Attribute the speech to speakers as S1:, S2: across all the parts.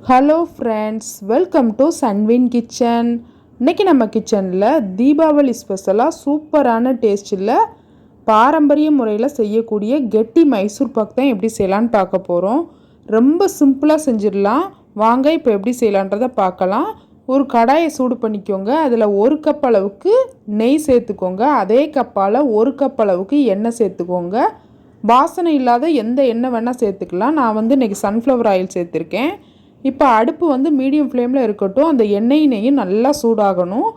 S1: Hello friends, welcome to Sanvin kitchen. இன்றைக்கி நம்ம கிச்சனில் தீபாவளி ஸ்பெஷலாக சூப்பரான டேஸ்ட்டில் பாரம்பரிய முறையில் செய்யக்கூடிய கெட்டி மைசூர் பாக் தான் எப்படி செய்யலான்னு பார்க்க போகிறோம். ரொம்ப சிம்பிளாக செஞ்சிடலாம். வாங்க இப்போ எப்படி செய்யலான்றதை பார்க்கலாம். ஒரு கடாயை சூடு பண்ணிக்கோங்க. அதில் 1 கப் அளவுக்கு நெய் சேர்த்துக்கோங்க. அதே கப்பால் 1 கப் அளவுக்கு எண்ணெய் சேர்த்துக்கோங்க. வாசனை இல்லாத எந்த எண்ணெய் வேணால் சேர்த்துக்கலாம். நான் இன்றைக்கி சன்ஃப்ளவர் ஆயில் சேர்த்துருக்கேன். இப்போ அடுப்பு மீடியம் ஃப்ளேமில் இருக்கட்டும். அந்த நெய்யும் நல்லா சூடாகணும்.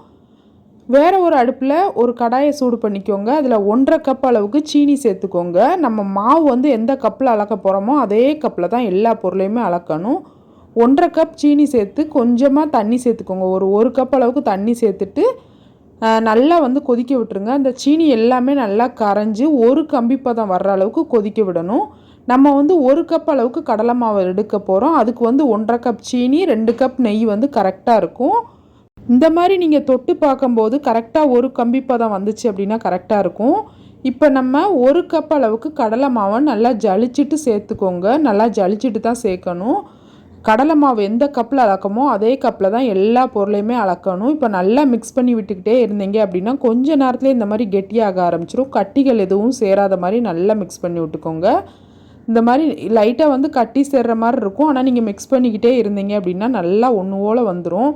S1: வேறு ஒரு அடுப்பில் ஒரு கடாயை சூடு பண்ணிக்கோங்க. அதில் 1.5 கப் அளவுக்கு சீனி சேர்த்துக்கோங்க. நம்ம மாவு எந்த கப்பில் அளக்க போகிறோமோ அதே கப்பில் தான் எல்லா பொருளையுமே அளக்கணும். 1.5 கப் சீனி சேர்த்து கொஞ்சமாக தண்ணி சேர்த்துக்கோங்க. ஒரு கப் அளவுக்கு தண்ணி சேர்த்துட்டு நல்லா கொதிக்க விட்டுருங்க. அந்த சீனி எல்லாமே நல்லா கரைஞ்சி ஒரு கம்பிப்பதம் வர்ற அளவுக்கு கொதிக்க விடணும். நம்ம 1 கப் அளவுக்கு கடலை மாவு எடுக்க போகிறோம். அதுக்கு 1.5 கப் சீனி, 2 கப் நெய் கரெக்டாக இருக்கும். இந்த மாதிரி நீங்கள் தொட்டு பார்க்கும்போது கரெக்டாக ஒரு கம்பி பதம் வந்துச்சு அப்படின்னா கரெக்டாக இருக்கும். இப்போ நம்ம 1 கப் அளவுக்கு கடலை மாவை நல்லா ஜலிச்சிட்டு சேர்த்துக்கோங்க. நல்லா ஜலிச்சிட்டு தான் சேர்க்கணும். கடலை மாவு எந்த கப்பில் அளக்கமோ அதே கப்பில் தான் எல்லா பொருளையுமே அளக்கணும். இப்போ நல்லா மிக்ஸ் பண்ணி விட்டுக்கிட்டே இருந்தீங்க அப்படின்னா கொஞ்ச நேரத்துலேயே இந்த மாதிரி கெட்டியாக ஆரம்பிச்சிடும். கட்டிகள் எதுவும் சேராத மாதிரி நல்லா மிக்ஸ் பண்ணி விட்டுக்கோங்க. இந்த மாதிரி லைட்டாக கட்டி சேர்ற மாதிரி இருக்கும். ஆனால் நீங்கள் மிக்ஸ் பண்ணிக்கிட்டே இருந்தீங்க அப்படின்னா நல்லா ஒன்று போல் வந்துடும்.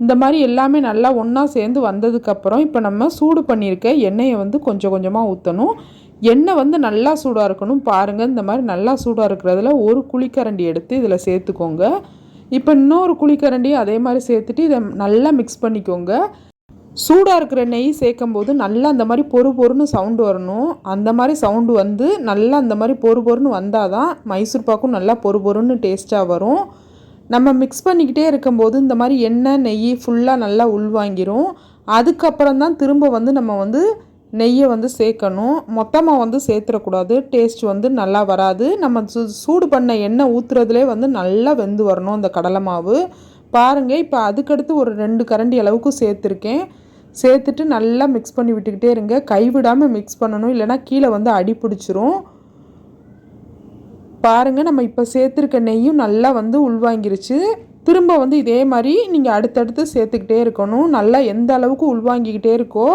S1: இந்த மாதிரி எல்லாமே நல்லா ஒன்றா சேர்ந்து வந்ததுக்கப்புறம் இப்போ நம்ம சூடு பண்ணியிருக்க எண்ணெயை கொஞ்சம் கொஞ்சமாக ஊற்றணும். எண்ணெய் நல்லா சூடாக இருக்கணும். பாருங்கள், இந்த மாதிரி நல்லா சூடாக இருக்கிறதுல ஒரு குழிக்கரண்டி எடுத்து இதில் சேர்த்துக்கோங்க. இப்போ இன்னொரு குழிக்கரண்டியும் அதே மாதிரி சேர்த்துட்டு இதை நல்லா மிக்ஸ் பண்ணிக்கோங்க. சூடாக இருக்கிற நெய் சேர்க்கும்போது நல்லா அந்த மாதிரி பொறு பொறுன்னு சவுண்டு வரணும். அந்த மாதிரி சவுண்டு நல்லா அந்த மாதிரி பொறு பொறுன்னு வந்தால் தான் மைசூர் பாக்கும் நல்லா பொறு பொறுன்னு டேஸ்ட்டாக வரும். நம்ம மிக்ஸ் பண்ணிக்கிட்டே இருக்கும்போது இந்த மாதிரி எண்ணெய் நெய் ஃபுல்லாக நல்லா உள்வாங்கிரும். அதுக்கப்புறம் தான் திரும்ப நம்ம நெய்யை சேர்க்கணும். மொத்தமாக சேர்த்துடக்கூடாது. டேஸ்ட் நல்லா வராது. நம்ம சூடு பண்ண எண்ணெய் ஊற்றுறதுலே நல்லா வெந்து வரணும் அந்த கடலை மாவு. பாருங்கள், இப்போ அதுக்கடுத்து ஒரு 2 கரண்டி அளவுக்கு சேர்த்துருக்கேன். சேர்த்துட்டு நல்லா மிக்ஸ் பண்ணி விட்டுக்கிட்டே இருங்க. கைவிடாமல் மிக்ஸ் பண்ணணும், இல்லைனா கீழே அடி பிடிச்சிரும். பாருங்கள், நம்ம இப்போ சேர்த்துருக்க நெய்யும் நல்லா உள்வாங்கிருச்சு. திரும்ப இதே மாதிரி நீங்கள் அடுத்தடுத்து சேர்த்துக்கிட்டே இருக்கணும். நல்லா எந்த அளவுக்கு உள்வாங்கிக்கிட்டே இருக்கோ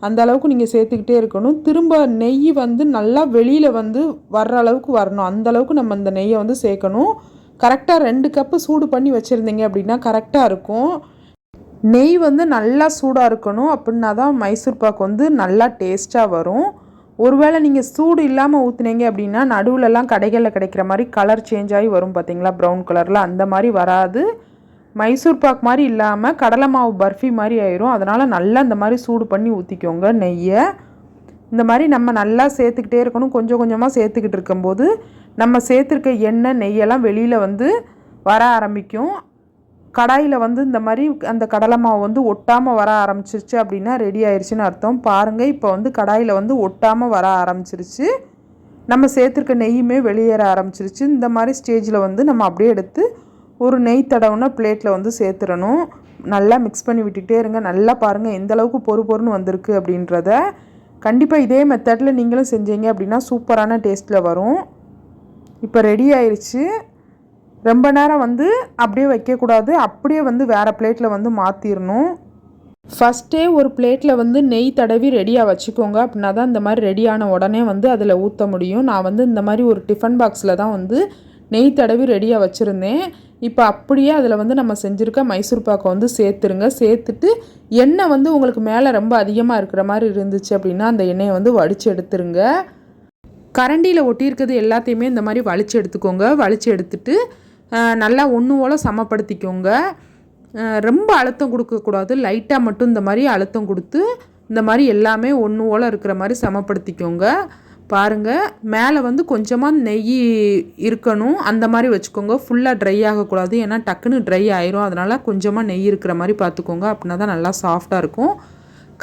S1: அந்த அளவுக்கு நீங்கள் சேர்த்துக்கிட்டே இருக்கணும். திரும்ப நெய் நல்லா வெளியில் வர்ற அளவுக்கு வரணும். அந்த அளவுக்கு நம்ம இந்த நெய்யை சேர்க்கணும். கரெக்டாக 2 கப்பு சூடு பண்ணி வச்சுருந்தீங்க அப்படின்னா கரெக்டாக இருக்கும். நெய் நல்லா சூடாக இருக்கணும். அப்படின்னா தான் மைசூர் பாக் நல்லா டேஸ்ட்டாக வரும். ஒருவேளை நீங்கள் சூடு இல்லாமல் ஊற்றுனீங்க அப்படின்னா நடுவிலலாம் கடைகளில் கிடைக்கிற மாதிரி கலர் சேஞ்ச் ஆகி வரும் பார்த்தீங்களா, ப்ரௌன் கலரில். அந்த மாதிரி வராது. மைசூர் பாக் மாதிரி இல்லாமல் கடலை மாவு பர்ஃபி மாதிரி ஆயிரும். அதனால் நல்லா இந்த மாதிரி சூடு பண்ணி ஊற்றிக்கோங்க நெய்யை. இந்த மாதிரி நம்ம நல்லா சேர்த்துக்கிட்டே இருக்கணும். கொஞ்சம் கொஞ்சமாக சேர்த்துக்கிட்டு இருக்கும்போது நம்ம சேர்த்துருக்க எண்ணெய் நெய்யெல்லாம் வெளியில் வர ஆரம்பிக்கும். கடாயில் இந்த மாதிரி அந்த கடலை மாவு ஒட்டாமல் வர ஆரம்பிச்சிருச்சு அப்படின்னா ரெடி ஆயிடுச்சுன்னு அர்த்தம். பாருங்கள், இப்போ கடாயில் ஒட்டாமல் வர ஆரம்பிச்சிருச்சு. நம்ம சேர்த்துருக்க நெய்யுமே வெளியேற ஆரம்பிச்சிருச்சு. இந்த மாதிரி ஸ்டேஜில் நம்ம அப்படியே எடுத்து ஒரு நெய் தடவுன பிளேட்டில் சேர்த்துடணும். நல்லா மிக்ஸ் பண்ணி விட்டுக்கிட்டே இருங்க. நல்லா பாருங்கள் எந்த அளவுக்கு பொறு பொறுன்னு வந்திருக்கு அப்படின்றத. கண்டிப்பாக இதே மெத்தடில் நீங்களும் செஞ்சீங்க அப்படின்னா சூப்பரான டேஸ்ட்டில் வரும். இப்போ ரெடி ஆயிடுச்சு. ரொம்ப நேரம் அப்படியே வைக்கக்கூடாது. அப்படியே வேறு பிளேட்டில் மாற்றிடணும். ஃபஸ்ட்டே ஒரு பிளேட்டில் நெய் தடவி ரெடியாக வச்சுக்கோங்க. அப்படின்னா தான் இந்த மாதிரி ரெடியான உடனே அதில் ஊற்ற முடியும். நான் இந்த மாதிரி ஒரு டிஃபன் பாக்ஸில் தான் நெய் தடவி ரெடியாக வச்சுருந்தேன். இப்போ அப்படியே அதில் நம்ம செஞ்சுருக்க மைசூர் பாக்கை சேர்த்துருங்க. சேர்த்துட்டு எண்ணெய் உங்களுக்கு மேலே ரொம்ப அதிகமாக இருக்கிற மாதிரி இருந்துச்சு அப்படின்னா அந்த எண்ணெயை வடித்து எடுத்துருங்க. கரண்டியில் ஒட்டியிருக்கிறது எல்லாத்தையுமே இந்த மாதிரி வலிச்சு எடுத்துக்கோங்க. வலிச்சு எடுத்துட்டு நல்லா ஒன்று போல் சமப்படுத்திக்கோங்க. ரொம்ப அழுத்தம் கொடுக்கக்கூடாது. லைட்டாக மட்டும் இந்த மாதிரி அழுத்தம் கொடுத்து இந்த மாதிரி எல்லாமே ஒன்று போல் இருக்கிற மாதிரி சமப்படுத்திக்கோங்க. பாருங்கள், மேலே கொஞ்சமாக நெய் இருக்கணும். அந்த மாதிரி வச்சுக்கோங்க. ஃபுல்லாக ட்ரை ஆகக்கூடாது. ஏன்னா டக்குன்னு ட்ரை ஆயிரும். அதனால் கொஞ்சமாக நெய் இருக்கிற மாதிரி பார்த்துக்கோங்க. அப்படின்னா தான் நல்லா சாஃப்டாக இருக்கும்.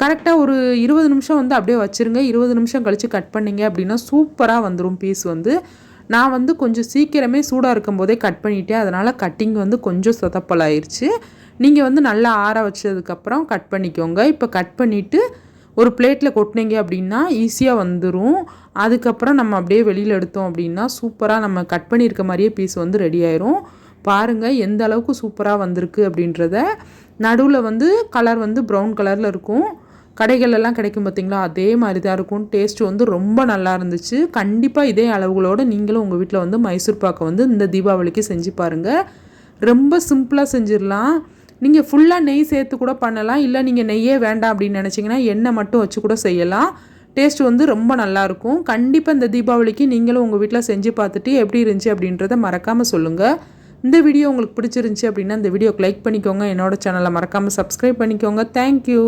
S1: கரெக்டாக ஒரு 20 நிமிஷம் அப்படியே வச்சுருங்க. 20 நிமிஷம் கழித்து கட் பண்ணிங்க அப்படின்னா சூப்பராக வந்துடும் பீஸ். நான் கொஞ்சம் சீக்கிரமே சூடாக இருக்கும் போதே கட் பண்ணிட்டேன். அதனால் கட்டிங் கொஞ்சம் சொதப்பலாயிருச்சு. நீங்கள் நல்லா ஆற வச்சதுக்கப்புறம் கட் பண்ணிக்கோங்க. இப்போ கட் பண்ணிவிட்டு ஒரு பிளேட்டில் கொட்டினீங்க அப்படின்னா ஈஸியாக வந்துடும். அதுக்கப்புறம் நம்ம அப்படியே வெளியில் எடுத்தோம் அப்படின்னா சூப்பராக நம்ம கட் பண்ணியிருக்க மாதிரியே பீஸ் ரெடி ஆயிரும். பாருங்கள் எந்த அளவுக்கு சூப்பராக வந்திருக்கு அப்படின்றத. நடுவில் வந்து கலர் வந்து ப்ரௌன் கலரில் இருக்கும். கடைகளெல்லாம் கிடைக்கும் பார்த்திங்களா, அதே மாதிரி தான் இருக்கும். டேஸ்ட்டு வந்து ரொம்ப நல்லா இருந்துச்சு. கண்டிப்பாக இதே அளவுகளோடு நீங்களும் உங்கள் வீட்டில் வந்து மைசூர் பாக்கை வந்து இந்த தீபாவளிக்கு செஞ்சு பாருங்கள். ரொம்ப சிம்பிளாக செஞ்சிடலாம். நீங்கள் ஃபுல்லாக நெய் சேர்த்து கூட பண்ணலாம், இல்லை நீங்கள் நெய்யே வேண்டாம் அப்படின்னு நினச்சிங்கன்னா எண்ணெய் மட்டும் வச்சு கூட செய்யலாம். டேஸ்ட் வந்து ரொம்ப நல்லாயிருக்கும். கண்டிப்பாக இந்த தீபாவளிக்கு நீங்களும் உங்கள் வீட்டில் செஞ்சு பார்த்துட்டு எப்படி இருந்துச்சு அப்படின்றத மறக்காமல் சொல்லுங்கள். இந்த வீடியோ உங்களுக்கு பிடிச்சிருந்துச்சி அப்படின்னா இந்த வீடியோக்கு லைக் பண்ணிக்கோங்க. என்னோட சேனலை மறக்காமல் சப்ஸ்கிரைப் பண்ணிக்கோங்க. தேங்க்யூ.